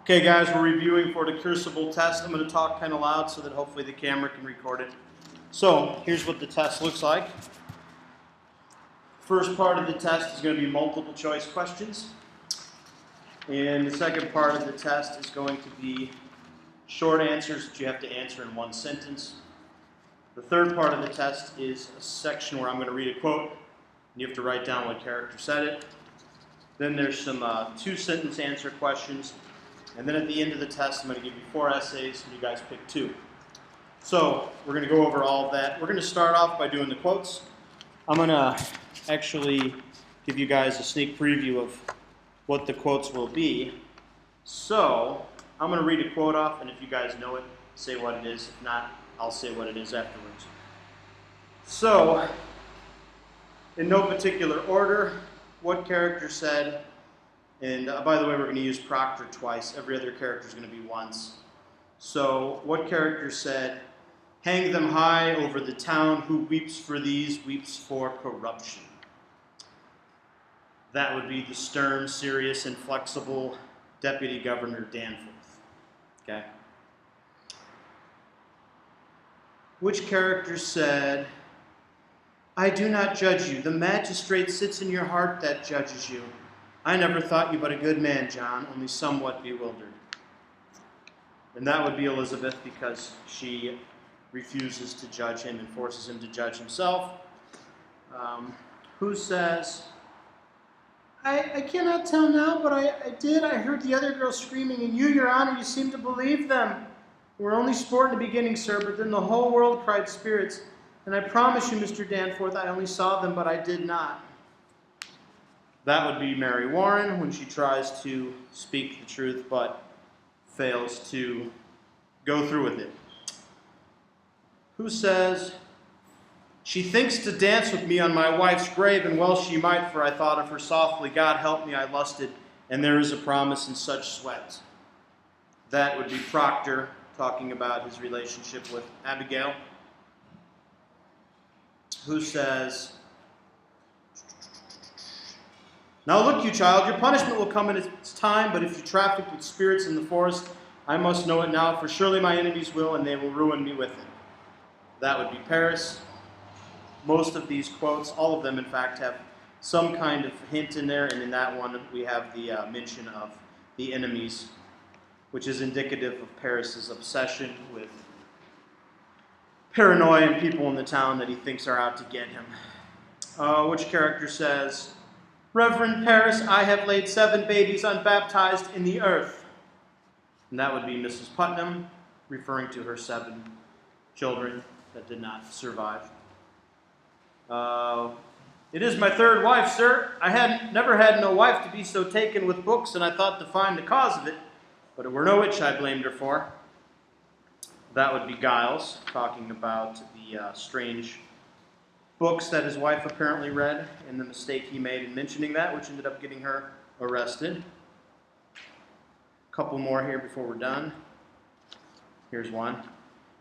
Okay guys, we're reviewing for the Crucible test. I'm going to talk kind of loud so that hopefully the camera can record it. So, here's what the test looks like. First part of the test is going to be multiple choice questions. And the second part of the test is going to be short answers that you have to answer in one sentence. The third part of the test is a section where I'm going to read a quote, and you have to write down what character said it. Then there's some two-sentence answer questions. And then at the end of the test, I'm going to give you 4 essays, and you guys pick 2. So we're going to go over all of that. We're going to start off by doing the quotes. I'm going to actually give you guys a sneak preview of what the quotes will be. So I'm going to read a quote off, and if you guys know it, say what it is. If not, I'll say what it is afterwards. So, in no particular order, what character said, and by the way, we're going to use Proctor twice. Every other character is going to be once. So, what character said, "Hang them high over the town, who weeps for these, weeps for corruption." That would be the stern, serious, inflexible Deputy Governor Danforth. Okay? Which character said, "I do not judge you. The magistrate sits in your heart that judges you. I never thought you but a good man, John, only somewhat bewildered." And that would be Elizabeth, because she refuses to judge him and forces him to judge himself. Who says, I cannot tell now, but I did. I heard the other girls screaming, and you, Your Honor, you seem to believe them. We're only sport in the beginning, sir, but then the whole world cried spirits. And I promise you, Mr. Danforth, I only saw them, but I did not. That would be Mary Warren when she tries to speak the truth, but fails to go through with it. Who says, "She thinks to dance with me on my wife's grave, and well she might, for I thought of her softly. God help me, I lusted, and there is a promise in such sweat." That would be Proctor, talking about his relationship with Abigail. Who says, "Now look, you child, your punishment will come in its time, but if you trafficked with spirits in the forest, I must know it now, for surely my enemies will, and they will ruin me with it." That would be Paris. Most of these quotes, all of them in fact, have some kind of hint in there, and in that one we have the mention of the enemies, which is indicative of Paris's obsession with paranoia and people in the town that he thinks are out to get him. Which character says, "Reverend Paris, I have laid 7 babies unbaptized in the earth." And that would be Mrs. Putnam, referring to her 7 children that did not survive. "It is my 3rd wife, sir. I had never had no wife to be so taken with books, and I thought to find the cause of it, but it were no which I blamed her for." That would be Giles, talking about the strange books that his wife apparently read, and the mistake he made in mentioning that, which ended up getting her arrested. A couple more here before we're done. Here's one.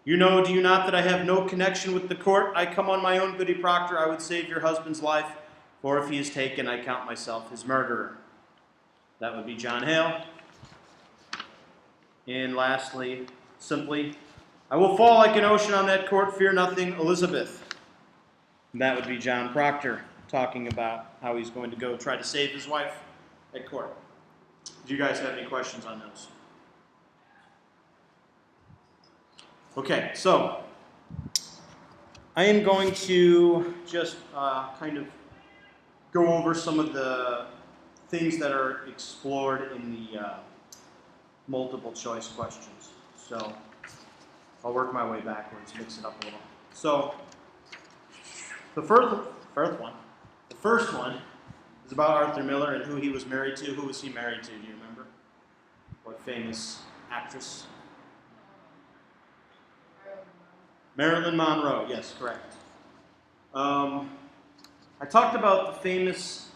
"You know, do you not, that I have no connection with the court? I come on my own goody Proctor. I would save your husband's life, for if he is taken, I count myself his murderer." That would be John Hale. And lastly, simply, "I will fall like an ocean on that court, fear nothing, Elizabeth." And that would be John Proctor, talking about how he's going to go try to save his wife at court. Do you guys have any questions on those? Okay, so I am going to just kind of go over some of the things that are explored in the multiple choice questions. So I'll work my way backwards, mix it up a little. So the first one is about Arthur Miller and who he was married to. Who was he married to? Do you remember? What famous actress? Marilyn Monroe. Yes, correct. I talked about the famous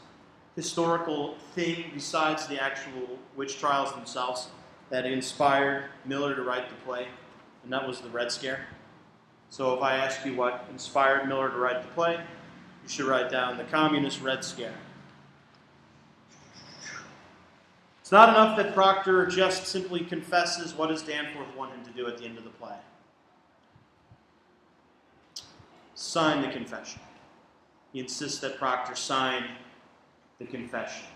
historical thing besides the actual witch trials themselves that inspired Miller to write the play, and that was the Red Scare. So if I ask you what inspired Miller to write the play, you should write down the Communist Red Scare. It's not enough that Proctor just simply confesses. What does Danforth want him to do at the end of the play? Sign the confession. He insists that Proctor sign the confession.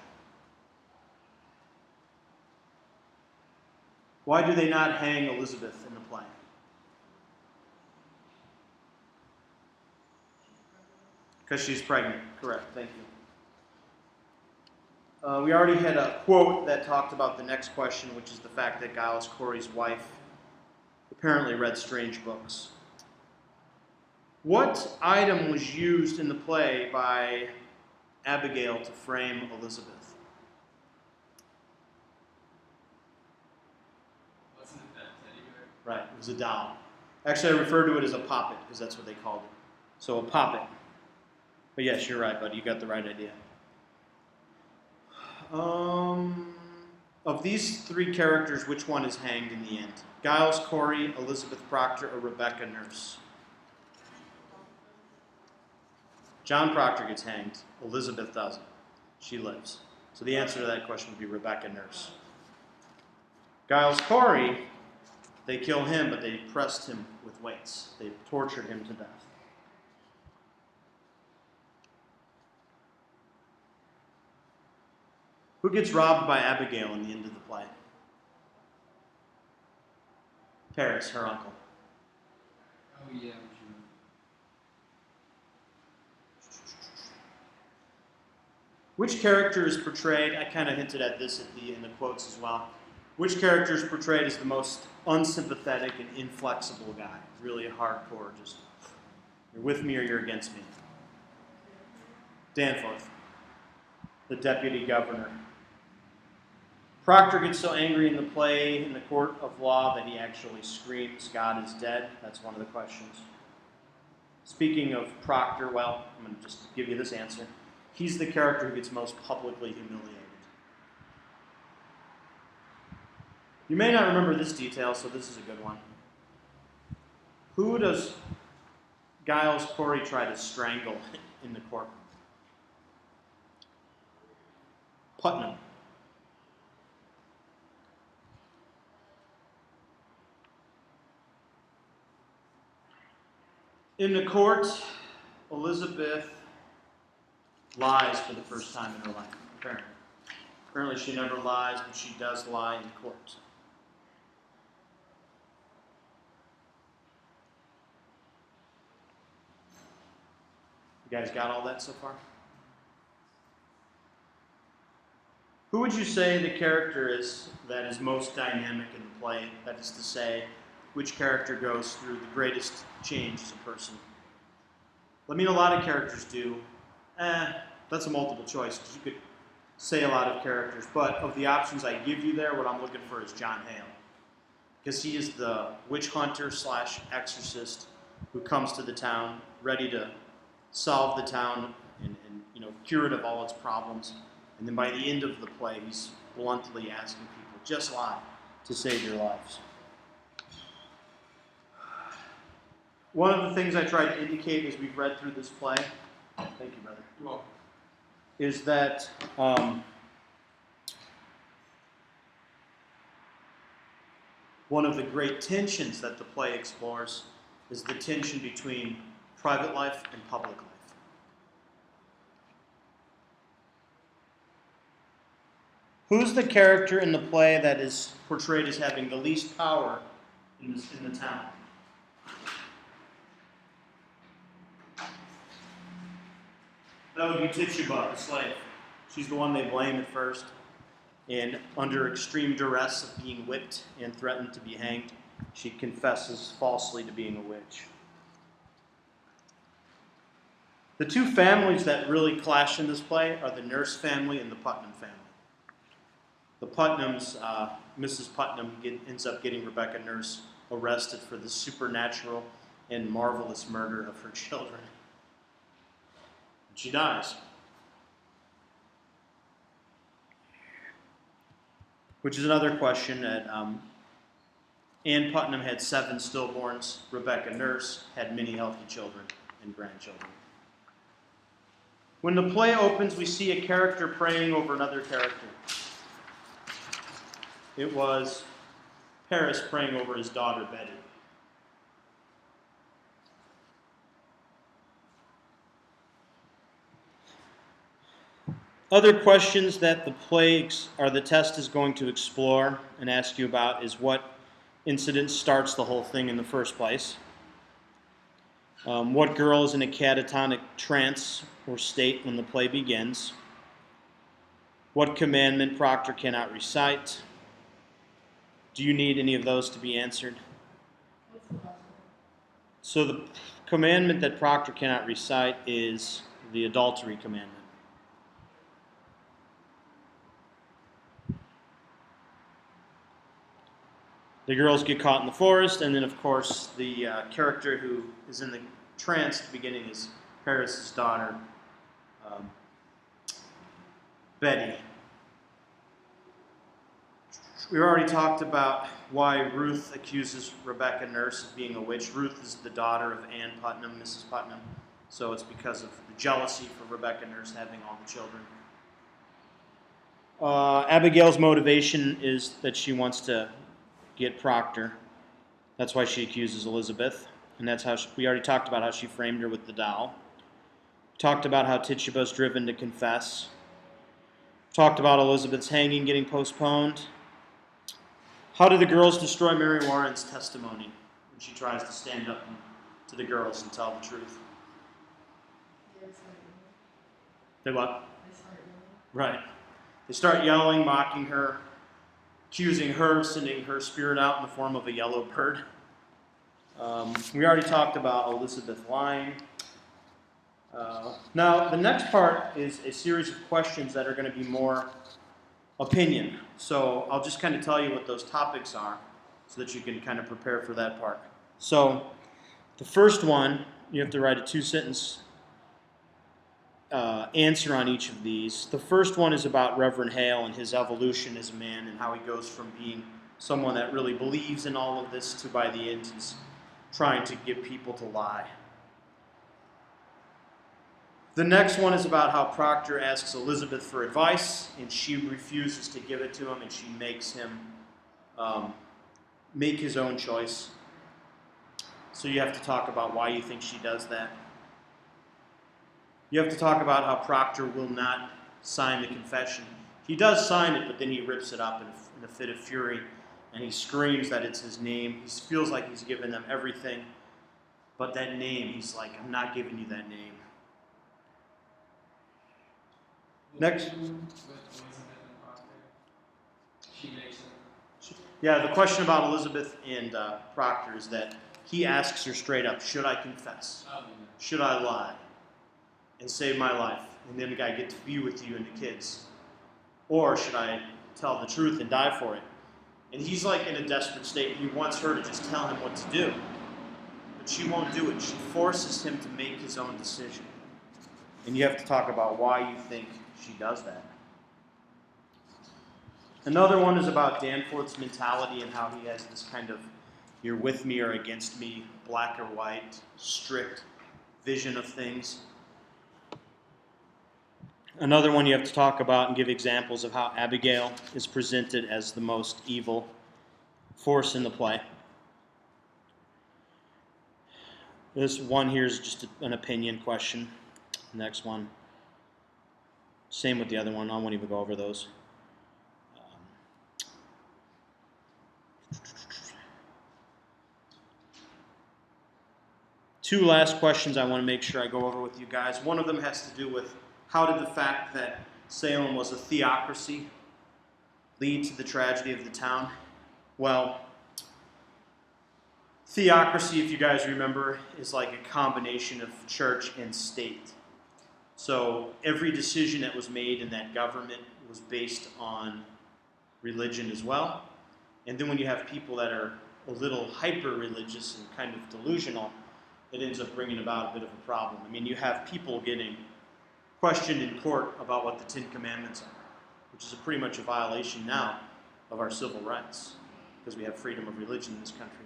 Why do they not hang Elizabeth in the play? Because she's pregnant. Correct. Thank you. We already had a quote that talked about the next question, which is the fact that Giles Corey's wife apparently read strange books. What item was used in the play by Abigail to frame Elizabeth? Wasn't it that teddy bear? Right, it was a doll. Actually, I refer to it as a poppet because that's what they called it. So a poppet. But yes, you're right, buddy. You got the right idea. Of these three characters, which one is hanged in the end? Giles Corey, Elizabeth Proctor, or Rebecca Nurse? John Proctor gets hanged. Elizabeth doesn't. She lives. So the answer to that question would be Rebecca Nurse. Giles Corey, they kill him, but they pressed him with weights. They tortured him to death. Who gets robbed by Abigail in the end of the play? Paris, her uncle. Oh, yeah. Which character is portrayed, I kind of hinted at this in the quotes as well. Which character is portrayed as the most unsympathetic and inflexible guy? Really hardcore, just you're with me or you're against me. Danforth, the deputy governor. Proctor gets so angry in the play in the court of law that he actually screams, "God is dead." That's one of the questions. Speaking of Proctor, well, I'm going to just give you this answer. He's the character who gets most publicly humiliated. You may not remember this detail, so this is a good one. Who does Giles Corey try to strangle in the courtroom? Putnam. In the court, Elizabeth lies for the first time in her life, apparently. Apparently she never lies, but she does lie in court. You guys got all that so far? Who would you say the character is that is most dynamic in the play? That is to say, which character goes through the greatest change as a person? I mean, a lot of characters do. That's a multiple choice, because you could say a lot of characters. But of the options I give you there, what I'm looking for is John Hale. Because he is the witch hunter / exorcist who comes to the town ready to solve the town and cure it of all its problems. And then by the end of the play, he's bluntly asking people, just lie to save your lives. One of the things I try to indicate as we've read through this play, thank you, brother, You're welcome. is that one of the great tensions that the play explores is the tension between private life and public life. Who's the character in the play that is portrayed as having the least power in the town? That would be Tituba, the slave. She's the one they blame at first. And under extreme duress of being whipped and threatened to be hanged, she confesses falsely to being a witch. The two families that really clash in this play are the Nurse family and the Putnam family. The Putnams, Mrs. Putnam ends up getting Rebecca Nurse arrested for the supernatural and marvelous murder of her children. She dies. Which is another question that Ann Putnam had 7 stillborns. Rebecca Nurse had many healthy children and grandchildren. When the play opens, we see a character praying over another character. It was Paris praying over his daughter Betty. Other questions that the plagues or the test is going to explore and ask you about is what incident starts the whole thing in the first place. What girl is in a catatonic trance or state when the play begins? What commandment Proctor cannot recite? Do you need any of those to be answered? So the commandment that Proctor cannot recite is the adultery commandment. The girls get caught in the forest, and then, of course, the character who is in the trance at the beginning is Paris' daughter, Betty. We already talked about why Ruth accuses Rebecca Nurse of being a witch. Ruth is the daughter of Ann Putnam, Mrs. Putnam, so it's because of the jealousy for Rebecca Nurse having all the children. Abigail's motivation is that she wants to get Proctor. That's why she accuses Elizabeth. And that's how we already talked about how she framed her with the doll. Talked about how Tituba's driven to confess. Talked about Elizabeth's hanging getting postponed. How do the girls destroy Mary Warren's testimony when she tries to stand up to the girls and tell the truth? They what? Right. They start yelling, mocking her, accusing her of sending her spirit out in the form of a yellow bird. We already talked about Elizabeth lying. Now, the next part is a series of questions that are going to be more opinion. So I'll just kind of tell you what those topics are so that you can kind of prepare for that part. So the first one, you have to write a 2-sentence answer on each of these. The first one is about Reverend Hale and his evolution as a man and how he goes from being someone that really believes in all of this to by the end he's trying to get people to lie. The next one is about how Proctor asks Elizabeth for advice and she refuses to give it to him and she makes him make his own choice. So you have to talk about why you think she does that. You have to talk about how Proctor will not sign the confession. He does sign it, but then he rips it up in a fit of fury, and he screams that it's his name. He feels like he's given them everything, but that name, he's like, I'm not giving you that name. Next. With Elizabeth and Proctor, she makes it. Yeah, the question about Elizabeth and Proctor is that he asks her straight up, should I confess? Should I lie? And save my life, and then I get to be with you and the kids? Or should I tell the truth and die for it? And he's like in a desperate state. He wants her to just tell him what to do. But she won't do it. She forces him to make his own decision. And you have to talk about why you think she does that. Another one is about Danforth's mentality and how he has this kind of you're with me or against me, black or white, strict vision of things. Another one you have to talk about and give examples of how Abigail is presented as the most evil force in the play. This one here is just an opinion question. Next one. Same with the other one. I won't even go over those. Two last questions I want to make sure I go over with you guys. One of them has to do with how did the fact that Salem was a theocracy lead to the tragedy of the town? Well, theocracy, if you guys remember, is like a combination of church and state. So every decision that was made in that government was based on religion as well. And then when you have people that are a little hyper-religious and kind of delusional, it ends up bringing about a bit of a problem. I mean, you have people getting questioned in court about what the Ten Commandments are, which is pretty much a violation now of our civil rights, because we have freedom of religion in this country.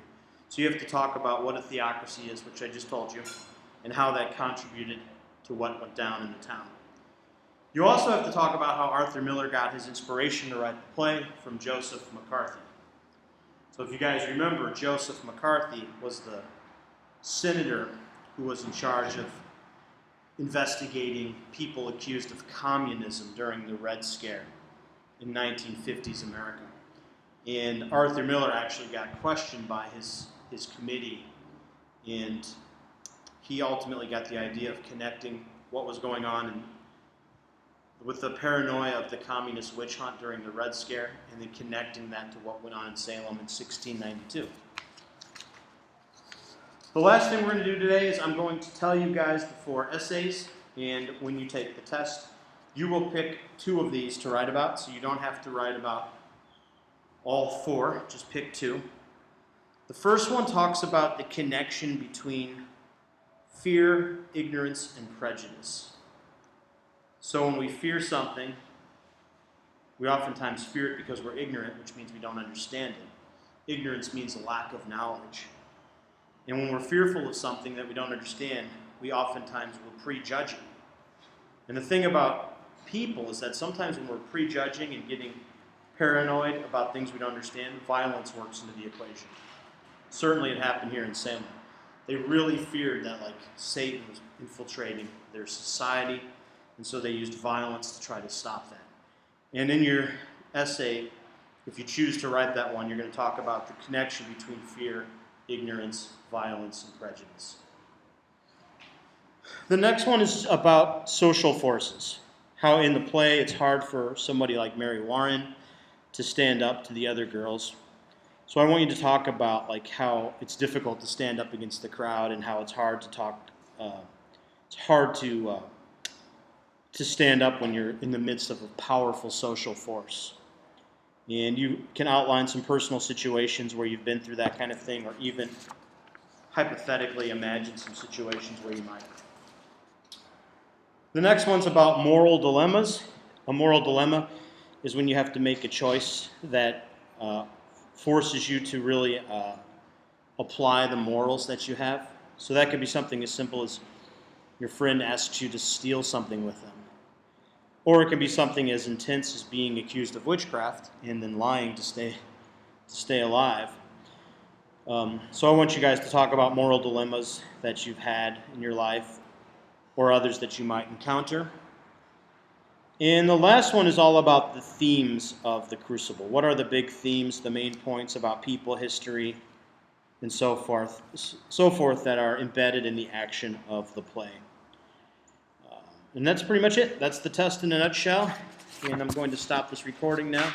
So you have to talk about what a theocracy is, which I just told you, and how that contributed to what went down in the town. You also have to talk about how Arthur Miller got his inspiration to write the play from Joseph McCarthy. So if you guys remember, Joseph McCarthy was the senator who was in charge of investigating people accused of communism during the Red Scare in 1950s America. And Arthur Miller actually got questioned by his committee, and he ultimately got the idea of connecting what was going on with the paranoia of the communist witch hunt during the Red Scare, and then connecting that to what went on in Salem in 1692. The last thing we're going to do today is I'm going to tell you guys the 4 essays, and when you take the test, you will pick 2 of these to write about, so you don't have to write about all 4, just pick 2. The first one talks about the connection between fear, ignorance, and prejudice. So when we fear something, we oftentimes fear it because we're ignorant, which means we don't understand it. Ignorance means a lack of knowledge. And when we're fearful of something that we don't understand, we oftentimes will prejudge it. And the thing about people is that sometimes when we're prejudging and getting paranoid about things we don't understand, violence works into the equation. Certainly it happened here in Salem. They really feared that Satan was infiltrating their society, and so they used violence to try to stop that. And in your essay, if you choose to write that one, you're going to talk about the connection between fear, ignorance, violence, and prejudice. The next one is about social forces. How in the play it's hard for somebody like Mary Warren to stand up to the other girls. So I want you to talk about how it's difficult to stand up against the crowd, and how it's hard to talk. It's hard to stand up when you're in the midst of a powerful social force. And you can outline some personal situations where you've been through that kind of thing, or even hypothetically imagine some situations where you might. The next one's about moral dilemmas. A moral dilemma is when you have to make a choice that forces you to really apply the morals that you have. So that could be something as simple as your friend asks you to steal something with them. Or it can be something as intense as being accused of witchcraft and then lying to stay alive. So I want you guys to talk about moral dilemmas that you've had in your life, or others that you might encounter. And the last one is all about the themes of the Crucible. What are the big themes, the main points about people, history, and so forth that are embedded in the action of the play. And that's pretty much it. That's the test in a nutshell. And I'm going to stop this recording now.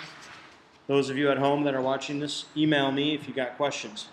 Those of you at home that are watching this, email me if you got questions.